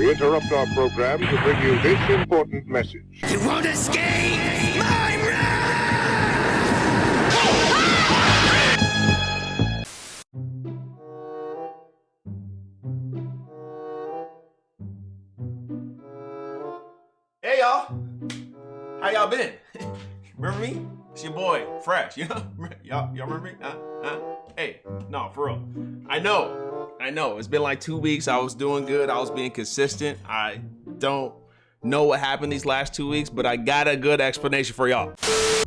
We interrupt our program to bring you this important message. You won't escape my wrath! Hey y'all, how y'all been? Remember me? It's your boy, Fresh. You know, y'all remember me? Hey, no, for real. I know. It's been like 2 weeks. I was doing good. I was being consistent. I don't know what happened these last 2 weeks, but I got a good explanation for y'all.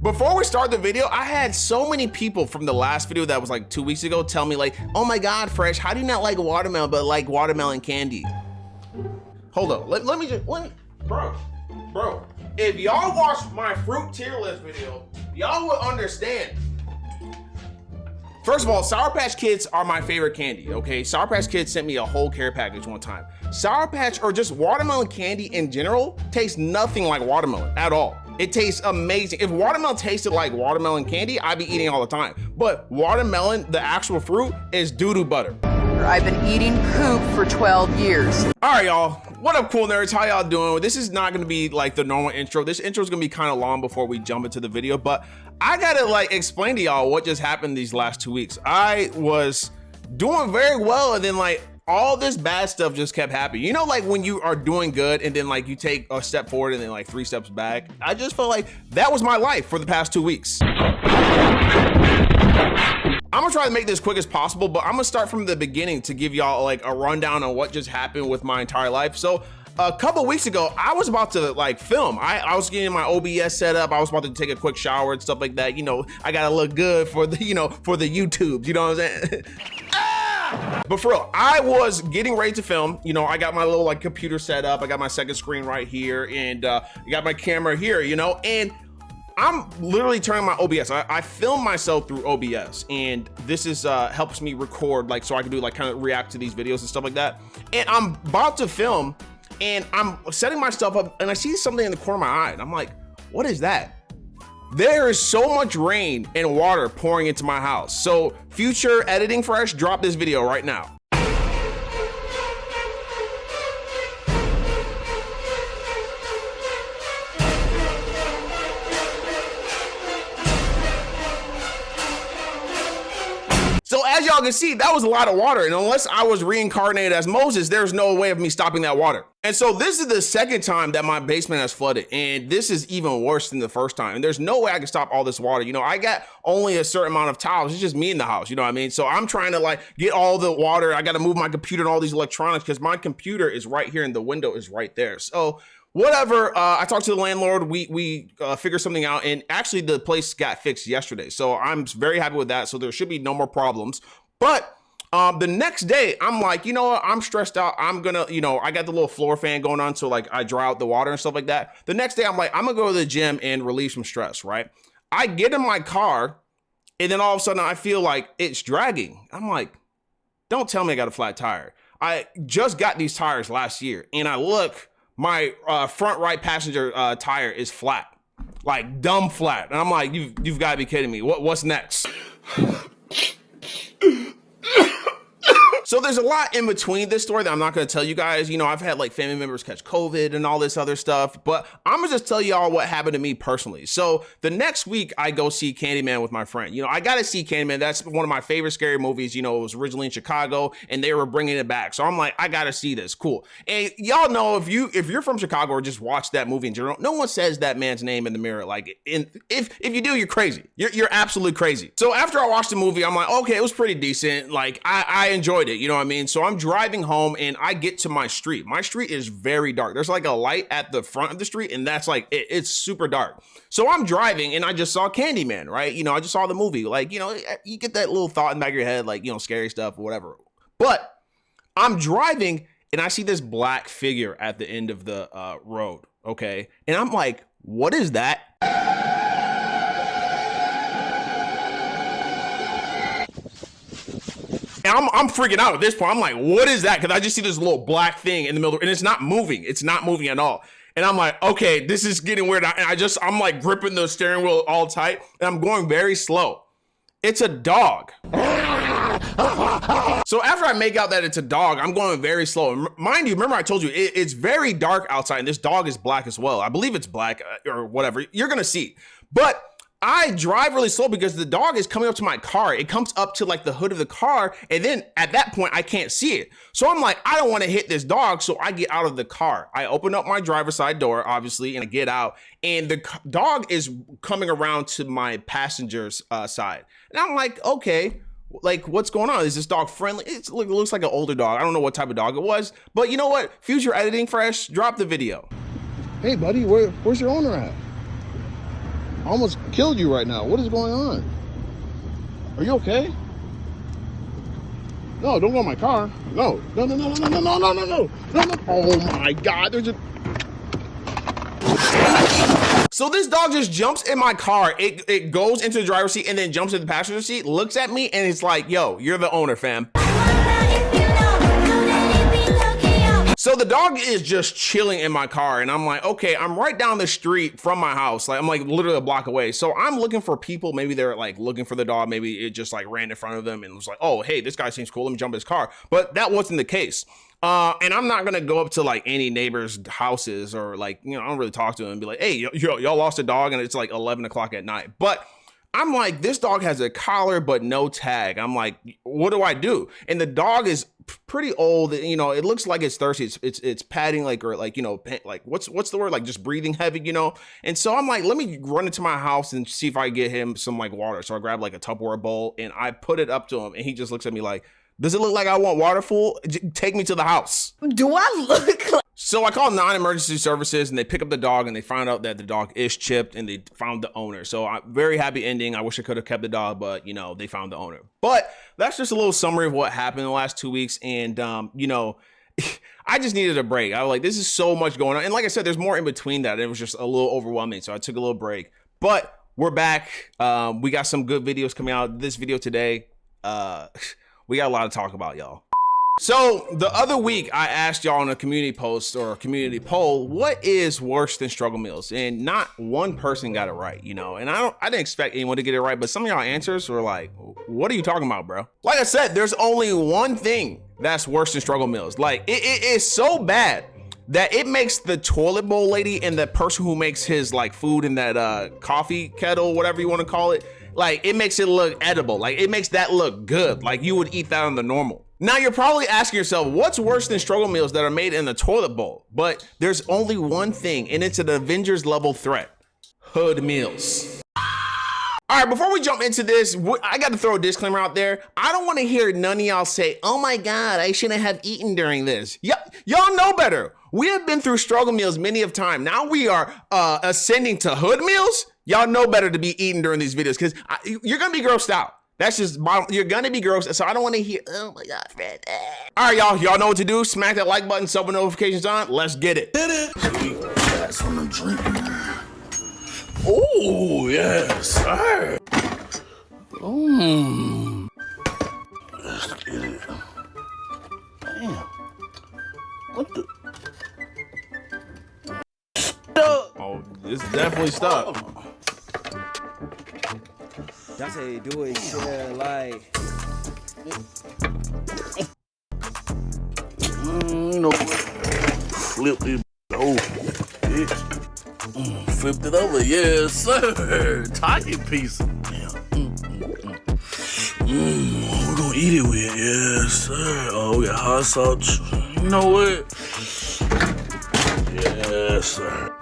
Before we start the video, I had so many people from the last video that was like 2 weeks ago tell me like, oh my God, Fresh, how do you not like watermelon but like watermelon candy? Hold up, let me, bro, if y'all watched my fruit tier list video, y'all would understand. First of all, Sour Patch Kids are my favorite candy, okay? Sour Patch Kids sent me a whole care package one time. Sour Patch, or just watermelon candy in general, tastes nothing like watermelon at all. It tastes amazing. If watermelon tasted like watermelon candy, I'd be eating all the time. But watermelon, the actual fruit, is doo-doo butter. I've been eating poop for 12 years. All right, y'all. What up, cool nerds? How y'all doing? This is not gonna be like the normal intro. This intro is gonna be kind of long before we jump into the video, but I gotta like explain to y'all what just happened these last 2 weeks. I was doing very well, and then like all this bad stuff just kept happening. You know, like when you are doing good and then like you take a step forward and then like 3 steps back. I just felt like that was my life for the past 2 weeks. I'm gonna try to make this quick as possible, but I'm gonna start from the beginning to give y'all like a rundown on what just happened with my entire life. So a couple weeks ago, I was about to like film. I was getting my OBS set up. I was about to take a quick shower and stuff like that. You know, I gotta look good for the, you know, for the YouTubes, you know what I'm saying? But for real, I was getting ready to film. You know, I got my little like computer set up. I got my second screen right here, and I got my camera here, you know, and I'm literally turning my OBS. I film myself through OBS, and this is helps me record, like, so I can do like kind of react to these videos and stuff like that. And I'm about to film, and I'm setting my stuff up, and I see something in the corner of my eye, and I'm like, what is that? There is so much rain and water pouring into my house. So future editing Fresh, drop this video right now. So as y'all can see, that was a lot of water, and unless I was reincarnated as Moses, there's no way of me stopping that water. And so this is the second time that my basement has flooded, and this is even worse than the first time. And there's no way I can stop all this water. You know, I got only a certain amount of towels. It's just me in the house, you know what I mean? So I'm trying to like get all the water. I got to move my computer and all these electronics because my computer is right here and the window is right there. So whatever, I talked to the landlord, we figured something out, and actually the place got fixed yesterday. So I'm very happy with that. So there should be no more problems. But the next day, I'm like, you know what? I'm stressed out. I'm gonna, you know, I got the little floor fan going on, so like I dry out the water and stuff like that. The next day, I'm like, I'm gonna go to the gym and relieve some stress, right? I get in my car, and then all of a sudden I feel like it's dragging. I'm like, don't tell me I got a flat tire. I just got these tires last year, and I look, my front right passenger tire is flat, like dumb flat. And I'm like, you've got to be kidding me. What's next? So there's a lot in between this story that I'm not going to tell you guys. You know, I've had like family members catch COVID and all this other stuff, but I'm gonna just tell y'all what happened to me personally. So the next week I go see Candyman with my friend. You know, I got to see Candyman. That's one of my favorite scary movies. You know, it was originally in Chicago and they were bringing it back. So I'm like, I got to see this. Cool. And y'all know, if you're from Chicago or just watch that movie in general, no one says that man's name in the mirror. Like, if you do, you're crazy. You're absolutely crazy. So after I watched the movie, I'm like, okay, it was pretty decent. Like I enjoyed it. You know what I mean? So I'm driving home and I get to my street. My street is very dark. There's like a light at the front of the street, and that's like, it's super dark. So I'm driving and I just saw Candyman, right? You know, I just saw the movie. Like, you know, you get that little thought in the back of your head, like, you know, scary stuff or whatever. But I'm driving and I see this black figure at the end of the road, okay? And I'm like, what is that? And I'm freaking out at this point. I'm like, what is that? Because I just see this little black thing in the middle, and it's not moving. It's not moving at all. And I'm like, okay, this is getting weird. And I'm like gripping the steering wheel all tight, and I'm going very slow. It's a dog. So after I make out that it's a dog, I'm going very slow. Mind you, remember I told you, it's very dark outside and this dog is black as well. I believe it's black or whatever. You're gonna see. But I drive really slow because the dog is coming up to my car. It comes up to like the hood of the car. And then at that point, I can't see it. So I'm like, I don't want to hit this dog. So I get out of the car. I open up my driver's side door, obviously, and I get out. And the dog is coming around to my passenger's side. And I'm like, okay, like what's going on? Is this dog friendly? It looks like an older dog. I don't know what type of dog it was. But you know what? Future editing fresh, drop the video. Hey, buddy, where's your owner at? I almost killed you right now. What is going on? Are you okay? No, don't go in my car. No. Oh my God, there's a... So this dog just jumps in my car. It goes into the driver's seat and then jumps in the passenger seat, looks at me, and it's like, yo, you're the owner, fam. So the dog is just chilling in my car and I'm like, okay, I'm right down the street from my house. Like I'm like literally a block away. So I'm looking for people. Maybe they're like looking for the dog. Maybe it just like ran in front of them and was like, oh, hey, this guy seems cool. Let me jump in his car. But that wasn't the case. And I'm not gonna go up to like any neighbor's houses or like, you know, I don't really talk to them and be like, hey, y'all lost a dog and it's like 11 o'clock at night. But I'm like, this dog has a collar but no tag. I'm like, what do I do? And the dog is pretty old. You know, it looks like it's thirsty. It's padding like, or like, you know, like what's the word? Like just breathing heavy, you know? And so I'm like, let me run into my house and see if I get him some like water. So I grab like a Tupperware bowl and I put it up to him and he just looks at me like, does it look like I want water, fool? Take me to the house. Do I look like... So I called non-emergency services and they pick up the dog and they found out that the dog is chipped and they found the owner. So I'm very happy ending. I wish I could have kept the dog, but you know, they found the owner. But that's just a little summary of what happened in the last 2 weeks. And you know, I just needed a break. I was like, this is so much going on. And like I said, there's more in between that. It was just a little overwhelming. So I took a little break, but we're back. We got some good videos coming out. This video today, we got a lot to talk about, y'all. So the other week I asked y'all in a community post or a community poll, what is worse than struggle meals? And not one person got it right, you know, and I didn't expect anyone to get it right, but some of y'all answers were like, what are you talking about, bro? Like I said, there's only one thing that's worse than struggle meals. Like it is so bad that it makes the toilet bowl lady and the person who makes his like food in that coffee kettle, whatever you want to call it, like it makes it look edible. Like it makes that look good. Like you would eat that on the normal. Now you're probably asking yourself, what's worse than struggle meals that are made in the toilet bowl? But there's only one thing, and it's an Avengers level threat: hood meals. All right, before we jump into this, I got to throw a disclaimer out there. I don't want to hear none of y'all say, oh my God, I shouldn't have eaten during this. Y'all know better. We have been through struggle meals many of time. Now we are ascending to hood meals. Y'all know better to be eating during these videos because you're going to be grossed out. That's just, you're gonna be gross. So I don't want to hear, oh my God, Fred. All right, y'all know what to do. Smack that like button, sub with notifications on. Let's get it. Got some to drink. Oh, yes, sir. Let's get it. Damn. What the? Oh, it's definitely stuck. That's how you do it, shit, like. You know what? Flip it over, bitch. Flipped it over, yes, sir. Taki pizza. Damn. We're gonna eat it with, yes, sir. Oh, we got hot sauce. You know what? Yes, sir.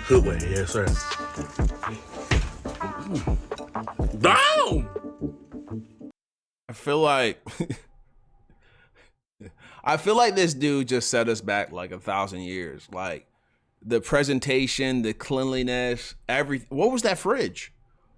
Good way, yes, sir. Down! I feel like this dude just set us back like 1,000 years. Like the presentation, the cleanliness, everything. What was that fridge?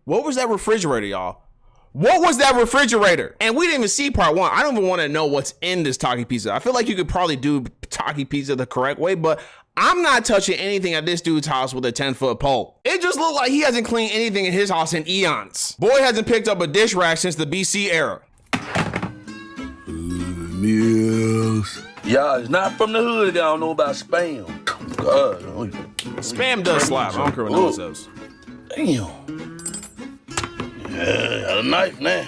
What was that refrigerator, y'all? What was that refrigerator? And we didn't even see part one. I don't even want to know what's in this Taki pizza. I feel like you could probably do Taki pizza the correct way, but I'm not touching anything at this dude's house with a 10-foot pole. It just looked like he hasn't cleaned anything in his house in eons. Boy hasn't picked up a dish rack since the BC era. Meals. Y'all is not from the hood. Y'all don't know about spam. God. Spam does slap. I don't care what no one says. Damn. Yeah, got a knife now.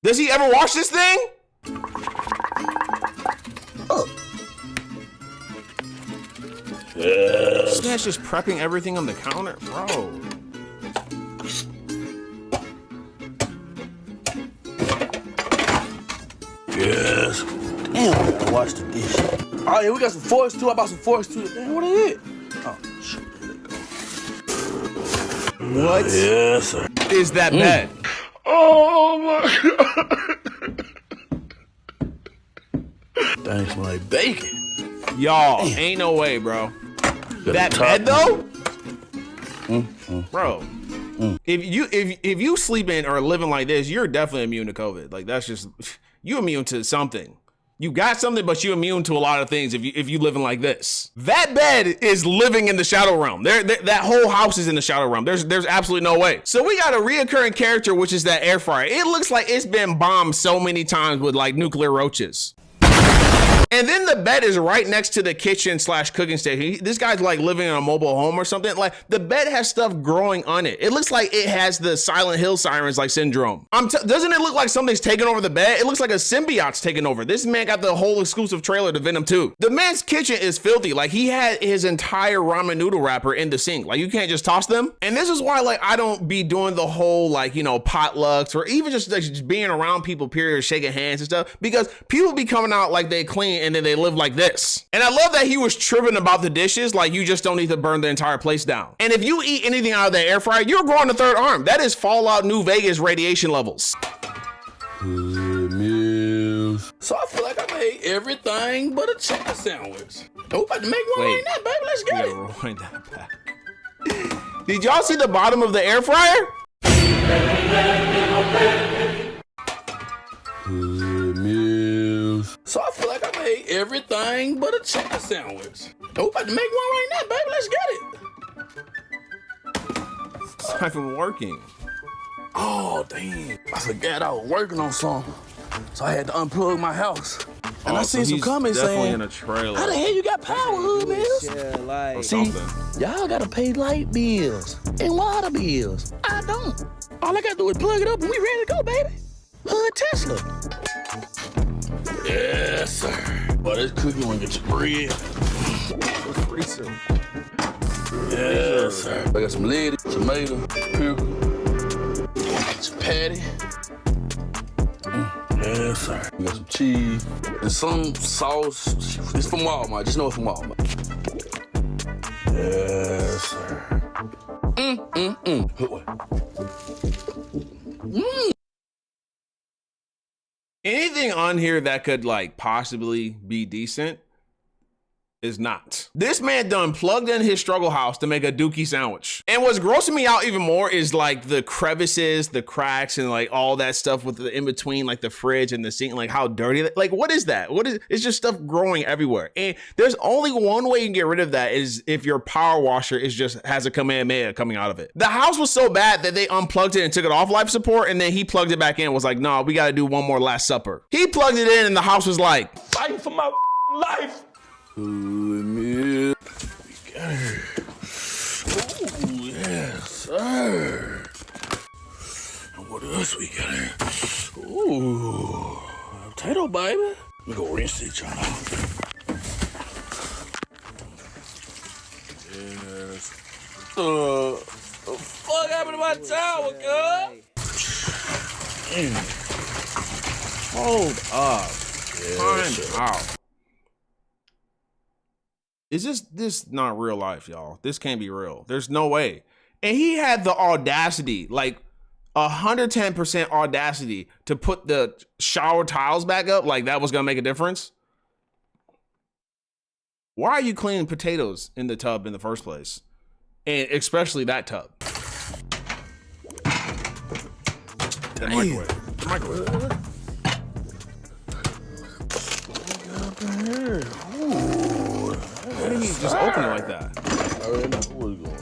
Does he ever wash this thing? Oh. Yes. This man's just prepping everything on the counter, bro. Yes. Damn, I gotta wash the dish. Oh yeah, we got some forks too. I bought some forks too. Damn, what is it? Oh, shoot. What? Yes, sir. Is that bed? Oh my God. Things smell like bacon. Y'all, ain't no way, bro. That bed though? Bro. If you sleeping or living like this, you're definitely immune to COVID. Like that's just you immune to something. You got something, but you immune to a lot of things if you living like this. That bed is living in the shadow realm. That whole house is in the shadow realm. There's absolutely no way. So we got a reoccurring character, which is that air fryer. It looks like it's been bombed so many times with like nuclear roaches. And then the bed is right next to the kitchen / cooking station. This guy's like living in a mobile home or something. Like the bed has stuff growing on it. It looks like it has the Silent Hill sirens like syndrome. Doesn't it look like something's taking over the bed? It looks like a symbiote's taking over. This man got the whole exclusive trailer to Venom 2. The man's kitchen is filthy. Like he had his entire ramen noodle wrapper in the sink. Like you can't just toss them. And this is why like I don't be doing the whole like, you know, potlucks or even just being around people, period, shaking hands and stuff, because people be coming out like they clean and then they live like this. And I love that he was tripping about the dishes. Like you just don't need to burn the entire place down. And if you eat anything out of that air fryer, you're growing a third arm. That is Fallout New Vegas radiation levels. Good meals. So I feel like I made everything but a chicken sandwich. Oh, about to make one right now, baby. Let's get it. Rewind that back. Did y'all see the bottom of the air fryer? Good meals. So I feel like I made everything but a chicken sandwich. Oh, about to make one right now, baby. Let's get it. It's not even working. Oh, damn. I forgot I was working on something. So I had to unplug my house. And I seen some comments saying, in a trailer. how the hell you got power, hood bills? Yeah, like. See, y'all gotta pay light bills and water bills. I don't. All I gotta do is plug it up and we ready to go, baby. Hood Tesla. Yes, sir. Boy, this cookie wanna get your bread. Yes, sir. I got some lettuce, tomato, pickle, some patty. Yes, sir. We got some cheese and some sauce. It's from Walmart. Just know it's from Walmart. Yes, sir. Anything on here that could like possibly be decent is not. This man done plugged in his struggle house to make a dookie sandwich. And what's grossing me out even more is like the crevices, the cracks, and like all that stuff with the in between, like the fridge and the sink, like how dirty, like what is that? It's just stuff growing everywhere. And there's only one way you can get rid of that is if your power washer has a Kamehameha coming out of it. The house was so bad that they unplugged it and took it off life support, and then he plugged it back in, was like, no, we gotta do one more last supper. He plugged it in and the house was like, fighting for my life. Good meal. We got her. Oh, yes, sir. And what else we got here? Ooh, potato, baby. Let me go rinse it, y'all. Yes. What the fuck happened to my towel, girl? hold up. Time out. Is this not real life, y'all? This can't be real. There's no way. And he had the audacity, like 110% audacity, to put the shower tiles back up like that was gonna make a difference. Why are you cleaning potatoes in the tub in the first place? And especially that tub. The microwave. The microwave. Why did he just open it like that? I already know what's going on.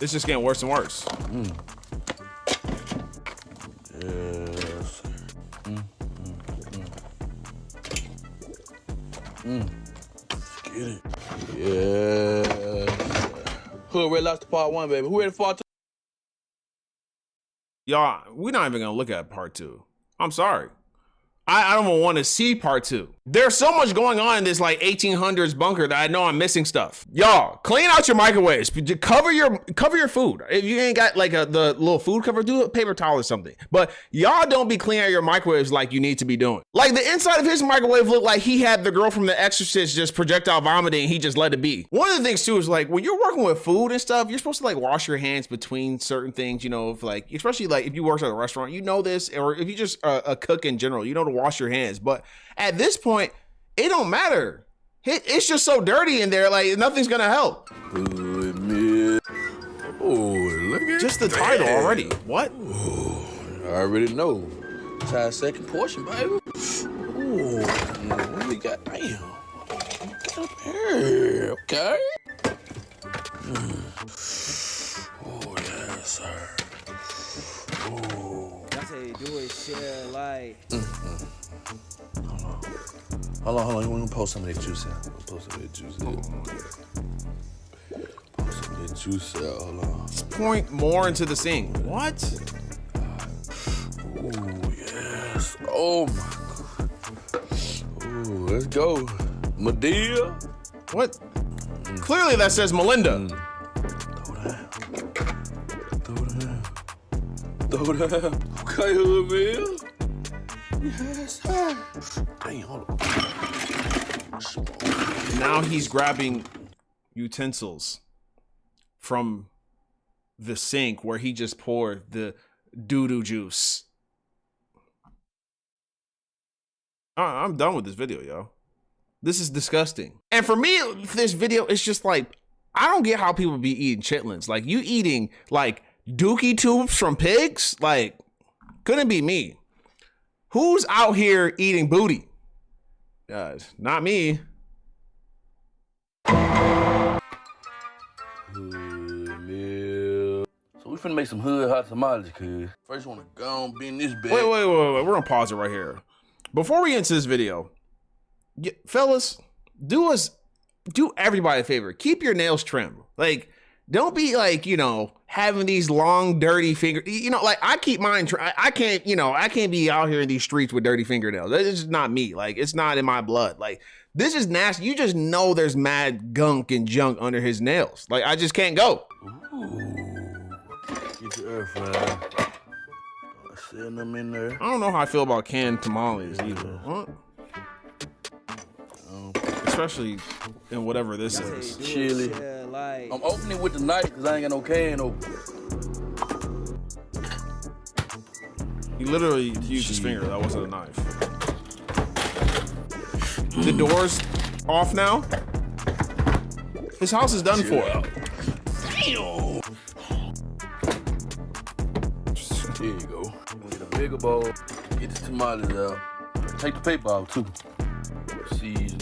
It's just getting worse and worse. Yes. Let's get it. Yeah. Hood Red Lobster Part 1, baby. Who ready for Part 2? Y'all, we're not even gonna look at part 2. I'm sorry. I don't even want to see part 2. There's so much going on in this like 1800s bunker that I know I'm missing stuff. Y'all, clean out your microwaves. Cover your food. If you ain't got like the little food cover, do a paper towel or something. But y'all don't be cleaning out your microwaves like you need to be doing. Like the inside of his microwave looked like he had the girl from The Exorcist just projectile vomiting. He just let it be. One of the things too is like when you're working with food and stuff, you're supposed to like wash your hands between certain things. You know, if like especially like if you work at a restaurant, you know this, or if you just a cook in general, you know to wash your hands. But at this point, it don't matter. It's just so dirty in there, like nothing's gonna help. Good man. Oh, look at just the title already. What? Oh, I already know. Try a second portion, baby. Oh, what we got? Damn. Get up here, okay? Oh, yes, sir. Oh. That's how you do it, shit, like. Hold on. We're gonna post some of that juice out. Post some of that juice out. Hold on. Point more into the sink. What? Oh, yes. Oh, my God. Oh, let's go. Medea. What? Clearly that says Melinda. Throw down. Okay, hood man. Yes, sir. Dang, hold on. Now he's grabbing utensils from the sink where he just poured the doo-doo juice. I'm done with this video, yo. This is disgusting. And for me, this video is just like, I don't get how people be eating chitlins. Like, you eating like dookie tubes from pigs? Like, couldn't be me. Who's out here eating booty? Guys, not me. So we finna make some hood hot tamales, cuz. First wanna go and bend this bit. Wait. We're gonna pause it right here. Before we get into this video, fellas, do everybody a favor. Keep your nails trimmed. Like, don't be like, having these long, dirty fingers. Like I keep mine. I can't be out here in these streets with dirty fingernails. That's just not me. Like, it's not in my blood. Like, this is nasty. You just know there's mad gunk and junk under his nails. Like, I just can't go. Ooh. Get your air fryer. Send them in there. I don't know how I feel about canned tamales either. What? Especially in whatever this is. Chili. I'm opening with the knife because I ain't got no can open. He literally used his finger. That wasn't a knife. The door's off now. His house is done for. Damn. There you go. Get a bigger bowl. Get the tamales out. Take the paper out too. Season.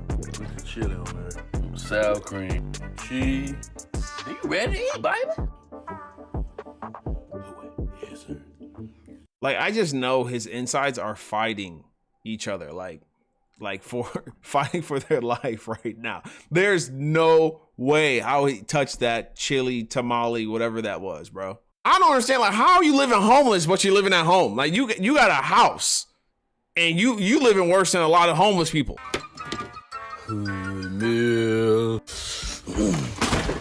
Put the chili on there. Sour cream. Cheese. Are you ready to eat, baby? Yes, sir. Like, I just know his insides are fighting each other. Like for fighting for their life right now. There's no way how he touched that chili tamale, whatever that was, bro. I don't understand. Like, how are you living homeless, but you're living at home? Like, you got a house, and you living worse than a lot of homeless people.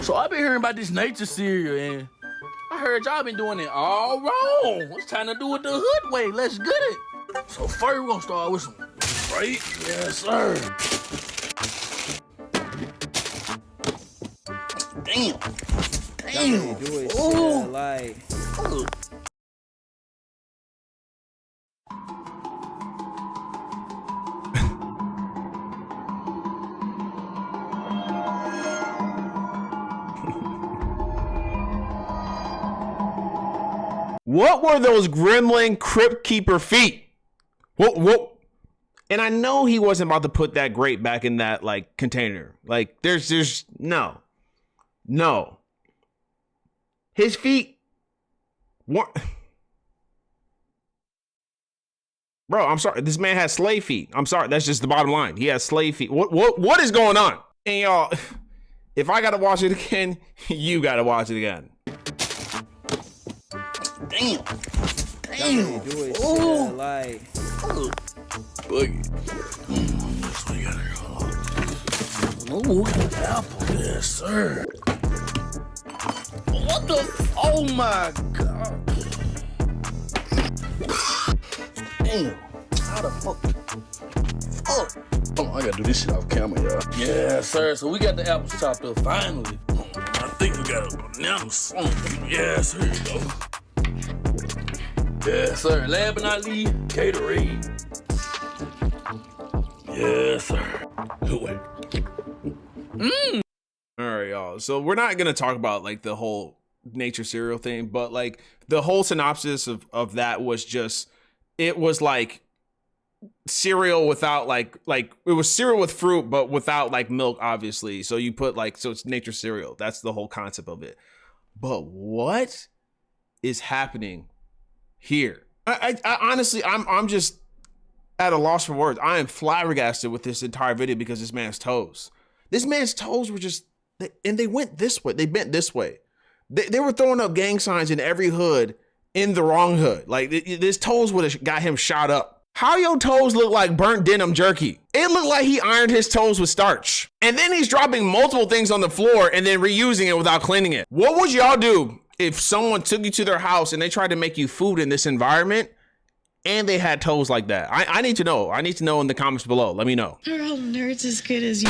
So I've been hearing about this nature cereal, and I heard y'all been doing it all wrong. It's time to do it the hood way. Let's get it. So first we're gonna start with some right. Yes, sir. Damn. Damn. Do it, shit, like. What were those gremlin crypt keeper feet? What? And I know he wasn't about to put that grate back in that like container. Like, there's no. His feet weren't. Bro, I'm sorry. This man has slave feet. I'm sorry. That's just the bottom line. He has slave feet. What is going on? And y'all, if I gotta watch it again, you gotta watch it again. Damn. Damn. Do it shit like. Boogie. Yes, we got it. Hold on. Ooh, we got an apple. Yes, sir. What the? Oh my God. Damn. How the fuck? Fuck. Oh, I gotta do this shit off camera, y'all. Yes, sir. So we got the apples chopped up finally. I think we got a banana something. Yes, here you go. Yes, sir. Last but not least, Gatorade. Yes, sir. Good way. All right, y'all. So we're not gonna talk about like the whole nature cereal thing, but like the whole synopsis of that was just, it was like cereal without like it was cereal with fruit, but without like milk, obviously. So you put like, so it's nature cereal. That's the whole concept of it. But what is happening here? I honestly, I'm just at a loss for words. I am flabbergasted with this entire video because this man's toes were just, and they went this way. They bent this way. They were throwing up gang signs in every hood in the wrong hood. Like this toes would have got him shot up. How your toes look like burnt denim jerky? It looked like he ironed his toes with starch. And then he's dropping multiple things on the floor and then reusing it without cleaning it. What would y'all do if someone took you to their house and they tried to make you food in this environment and they had toes like that? I need to know. I need to know in the comments below. Let me know. Are all nerds as good as you?